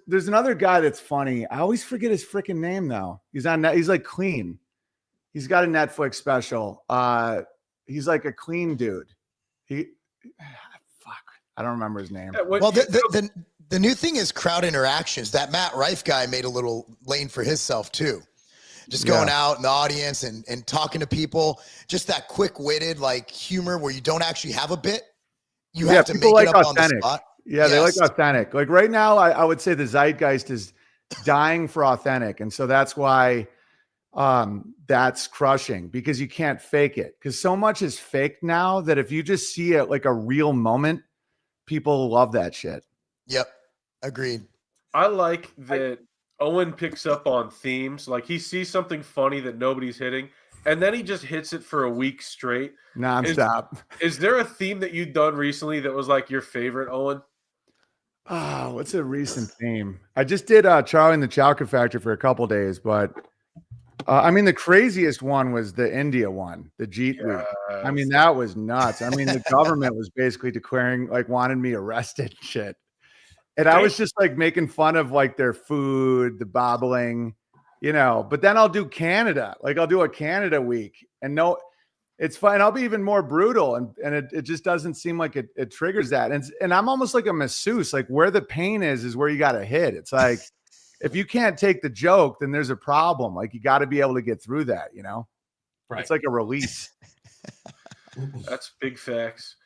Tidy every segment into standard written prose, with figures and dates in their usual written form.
There's another guy that's funny. I always forget his freaking name though. He's on that. He's like clean. He's got a Netflix special. He's like a clean dude. Fuck, I don't remember his name. Well, the new thing is crowd interactions. That Matt Rife guy made a little lane for himself too. Just going out in the audience and talking to people. Just that quick-witted like humor where you don't actually have a bit. You have to make it up on the spot. Yeah, they like authentic. Like right now, I would say the zeitgeist is dying for authentic. And so that's why that's crushing, because you can't fake it. Because so much is faked now that if you just see it like a real moment, people love that shit. Yep. Agreed. I like that Owen picks up on themes. Like he sees something funny that nobody's hitting, and then he just hits it for a week straight. Nonstop. Is there a theme that you've done recently that was like your favorite, Owen? Oh, what's a recent theme? I just did Charlie and the Chocolate Factory for a couple days, but I mean, the craziest one was the India one, the Jeet week. I mean, that was nuts. I mean, the government was basically declaring, like, wanted me arrested and shit. And I was just like making fun of like their food, the bobbling, but then I'll do Canada. Like I'll do a Canada week, and no, it's fine. I'll be even more brutal. And it just doesn't seem like it triggers that. And I'm almost like a masseuse, like where the pain is where you got to hit. It's like, if you can't take the joke, then there's a problem. Like you got to be able to get through that, Right. It's like a release. That's big facts.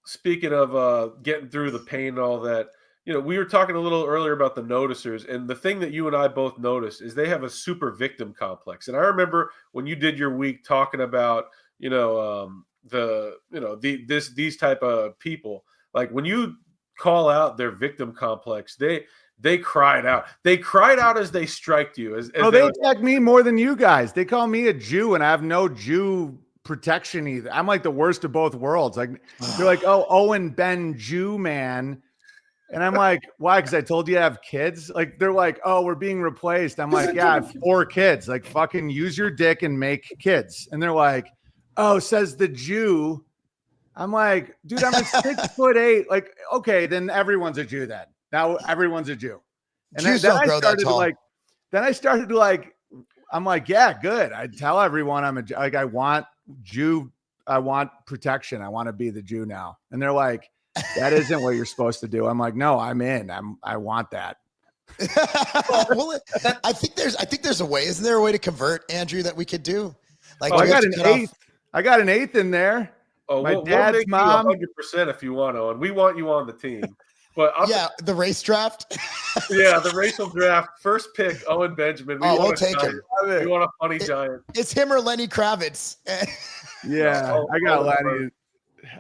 Speaking of getting through the pain and all that, we were talking a little earlier about the noticers, and the thing that you and I both noticed is they have a super victim complex. And I remember when you did your week talking about, these type of people, like when you call out their victim complex, they cried out. They cried out as they striked you. They attack me more than you guys. They call me a Jew, and I have no Jew protection either. I'm like the worst of both worlds. Like they're like, oh, Owen Ben Jew man. And I'm like, why? Because I told you I have kids. Like they're like, oh, we're being replaced. I'm like, yeah, I have 4 kids. Like fucking use your dick and make kids. And they're like, oh, says the Jew. I'm like, dude, I'm a 6'8". Like, okay, then everyone's a Jew then. Now everyone's a Jew. And then I started to like, I'm like, yeah, good. I tell everyone I want protection. I want to be the Jew now. And they're like, that isn't what you're supposed to do. I'm like, no, I'm in. I want that. Well, I think there's a way. Isn't there a way to convert, Andrew, that we could do? Like, I got an eighth. I got an eighth in there. Oh, my dad's mom. 100% if you want to, and we want you on the team. But the race draft. Yeah, the racial draft. First pick, Owen Benjamin. We'll take him. We want a funny giant. It's him or Lenny Kravitz. Yeah, I got Lenny.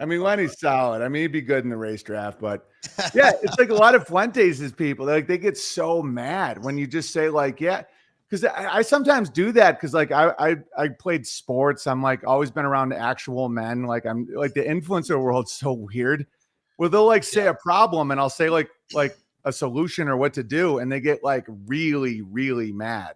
I mean, Lenny's solid. I mean, he'd be good in the race draft, but yeah, it's like a lot of Fuentes' people. They get so mad when you just say like, yeah, because I sometimes do that because like I played sports. I'm like always been around actual men. Like I'm like the influencer world's so weird. Where they'll like say a problem and I'll say like a solution or what to do, and they get like really, really mad.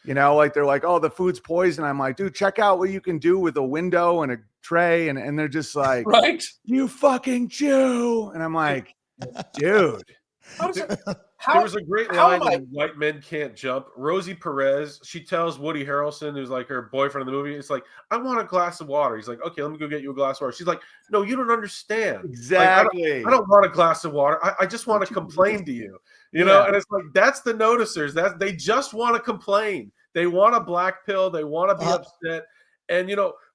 Like they're like, oh, the food's poison. I'm like, dude, check out what you can do with a window and a tray. And they're just like, right, you fucking Jew. And I'm like, dude. There was a great line in White Men Can't Jump. Rosie Perez, she tells Woody Harrelson, who's like her boyfriend in the movie, it's like, I want a glass of water. He's like, okay, let me go get you a glass of water. She's like, no, you don't understand. Exactly. Like, I don't want a glass of water. I just want to complain to you. know, and it's like, that's the noticers. They just want to complain. They want a black pill. They want to be upset. And,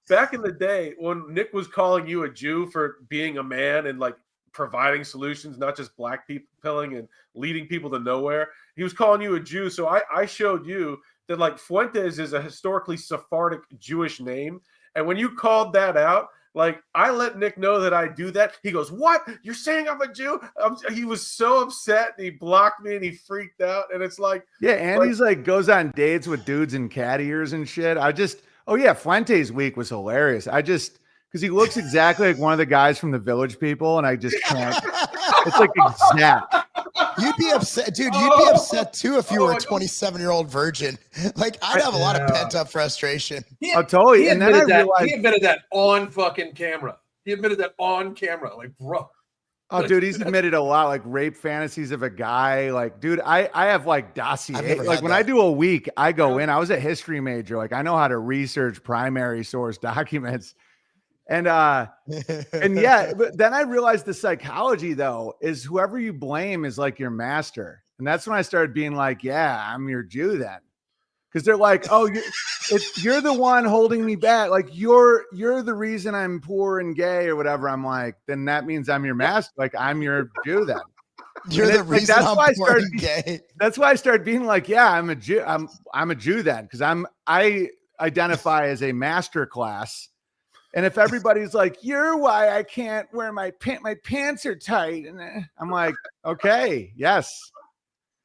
back in the day when Nick was calling you a Jew for being a man and like providing solutions, not just black people pilling and leading people to nowhere, he was calling you a Jew. So I showed you that like Fuentes is a historically Sephardic Jewish name. And when you called that out, like I let Nick know that I do that. He goes, what? You're saying I'm a Jew? He was so upset and he blocked me and he freaked out. And it's like, yeah. Andy's like goes on dates with dudes in cat ears and shit. Fuentes week was hilarious. Because he looks exactly like one of the guys from the Village People, and I just can't. It's like exact. You'd be upset, dude. You'd be upset too if you were a 27-year-old virgin. Like I'd have a lot of pent-up frustration. Totally. He admitted that on fucking camera. He admitted that on camera. Like, bro. Oh, dude, he's admitted a lot, like rape fantasies of a guy. Like, dude, I have like dossier. Like when I do a week, I go in. I was a history major. Like I know how to research primary source documents. And yeah, but then I realized the psychology though is whoever you blame is like your master. And that's when I started being like, yeah, I'm your Jew then. Because they're like, oh, you're the one holding me back. Like you're the reason I'm poor and gay or whatever. I'm like, then that means I'm your master. Like I'm your Jew then. You're the reason I'm poor and gay. That's why I started being like, yeah, I'm a Jew. I'm a Jew then because I identify as a master class. And if everybody's like, you're why I can't wear my pants are tight, and I'm like, okay, yes.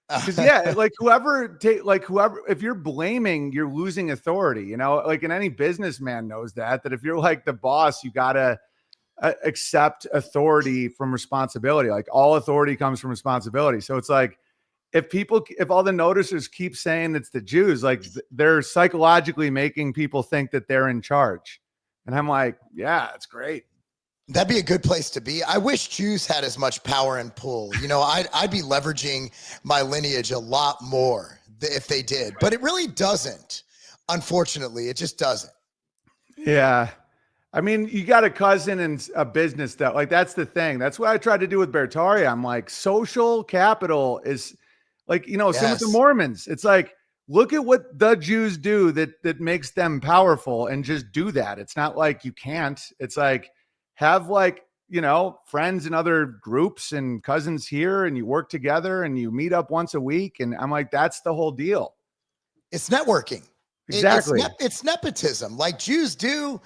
Because yeah, like whoever, if you're blaming, you're losing authority. You know, like, and any businessman knows that if you're like the boss, you gotta accept authority from responsibility. Like all authority comes from responsibility. So it's like if all the noticers keep saying it's the Jews, like they're psychologically making people think that they're in charge. And I'm like, yeah, it's great. That'd be a good place to be. I wish Jews had as much power and pull. You know, I'd be leveraging my lineage a lot more if they did, but it really doesn't. Unfortunately, it just doesn't. Yeah. I mean, you got a cousin and a business that like, that's the thing. That's what I tried to do with Bertari. I'm like, social capital is like, you know, same with the Mormons. It's like, look at what the Jews do that makes them powerful and just do that. It's not like you can't. It's like, have like, you know, friends and other groups and cousins here and you work together and you meet up once a week. And I'm like, that's the whole deal. It's networking. Exactly. It's nepotism like Jews do.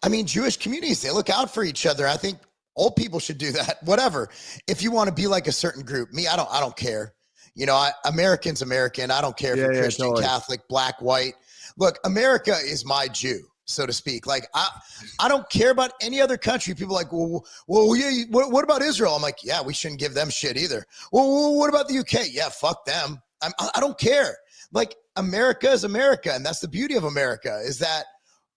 I mean, Jewish communities, they look out for each other. I think old people should do that, whatever. If you want to be like a certain group, me, I don't care. You know, American's American. I don't care if you're Christian, totally. Catholic, black, white. Look, America is my Jew, so to speak. Like, I don't care about any other country. People are like, well, yeah, what about Israel? I'm like, yeah, we shouldn't give them shit either. Well, what about the UK? Yeah, fuck them. I don't care. Like, America is America, and that's the beauty of America is that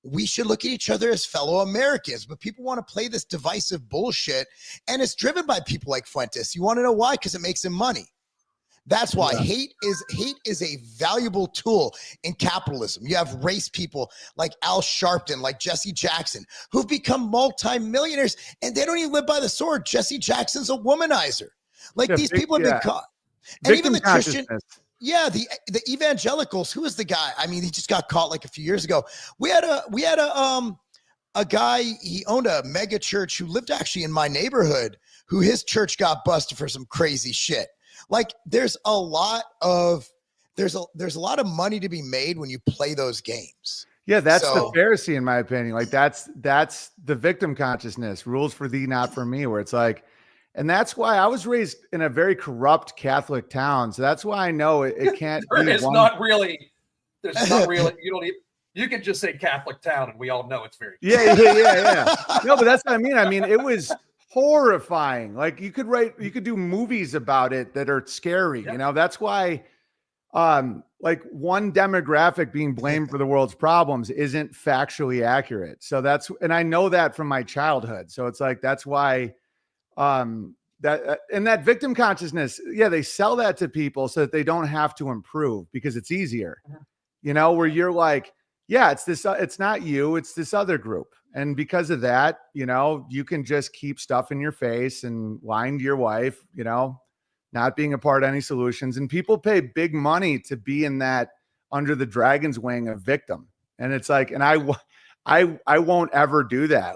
we should look at each other as fellow Americans, but people want to play this divisive bullshit, and it's driven by people like Fuentes. You want to know why? Because it makes them money. That's why hate is a valuable tool in capitalism. You have race people like Al Sharpton, like Jesse Jackson, who've become multimillionaires, and they don't even live by the sword. Jesse Jackson's a womanizer. Like these people have been caught. And even the Christian, the evangelicals, who is the guy? I mean, he just got caught like a few years ago. We had a guy, he owned a mega church who lived actually in my neighborhood, who his church got busted for some crazy shit. Like there's a lot of money to be made when you play those games. Yeah, that's the Pharisee, in my opinion. Like that's the victim consciousness, rules for thee, not for me, where it's like, and that's why I was raised in a very corrupt Catholic town. So that's why I know it can't be there's not really, you don't even, you can just say Catholic town and we all know it's very yeah. No, but that's what I mean. I mean, it was horrifying. Like you could do movies about it that are scary. Yep. You know, that's why like one demographic being blamed for the world's problems isn't factually accurate. So and I know that from my childhood. So it's like, that's why that victim consciousness, they sell that to people so that they don't have to improve because it's easier, you know, where you're like, it's not you, it's this other group. And because of that, you know, you can just keep stuff in your face and lying to your wife, you know, not being a part of any solutions. And people pay big money to be in that under the dragon's wing of victim. And it's like, and I won't ever do that.